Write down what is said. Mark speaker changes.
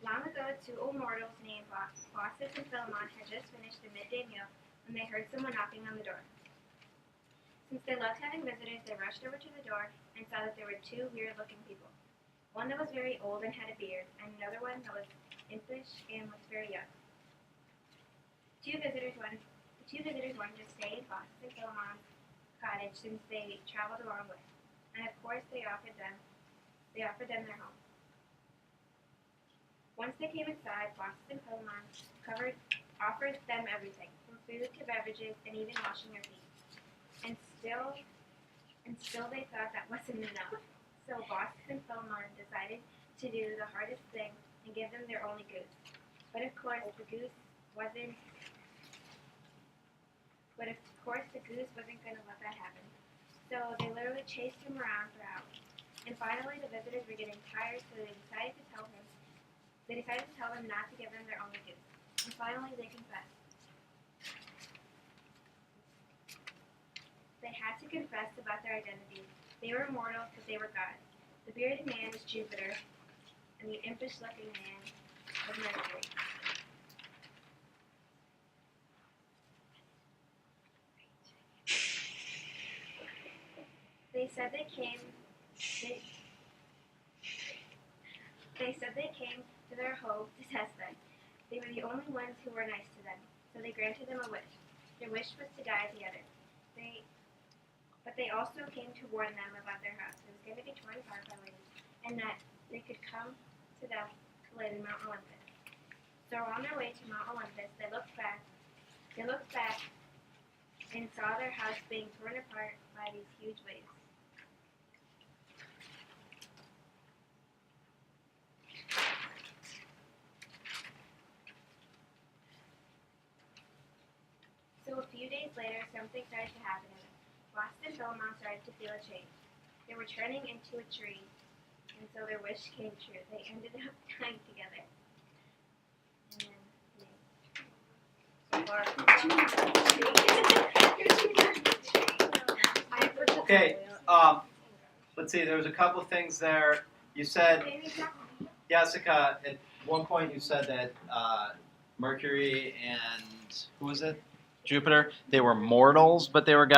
Speaker 1: Long ago, two old mortals named Baucis and Philemon had just finished the midday meal when they heard someone knocking on the door. Since they loved having visitors, they rushed over to the door and saw that there were two weird-looking people. One that was very old and had a beard, and another one that was impish and was very young. The two visitors wanted to stay in Baucis and Philemon's cottage since they traveled a long way, and of course they offered them their home. Once they came inside, Baucis and Philemon offered them everything, from food to beverages and even washing their feet. And still they thought that wasn't enough. So Baucis and Philemon decided to do the hardest thing and give them their only goose. But of course the goose wasn't going to let that happen. So they literally chased him around for hours. And finally the visitors were getting tired, so they decided to tell them not to give them their only goose. And finally they confessed. They had to confess about their identity. They were mortals, but they were gods. The bearded man was Jupiter, and the impish-looking man was Mercury. They said they came to their home to test them. They were the only ones who were nice to them, so they granted them a wish. Their wish was to die together. But they also came to warn them about their house. It was going to be torn apart by lightning, and that they could come to them to live in Mount Olympus. So on their way to Mount Olympus, they looked back and saw their house being torn apart by these huge waves. So a few days later, something started to happen to them. Baucis and Philemon started to feel a change. They were turning into a tree, and so their wish came true. They ended up dying together. And then,
Speaker 2: Okay, let's see, there was a couple of things there. You said, Jessica, at one point you said that Mercury and, who was it? Jupiter, they were mortals, but they were gods.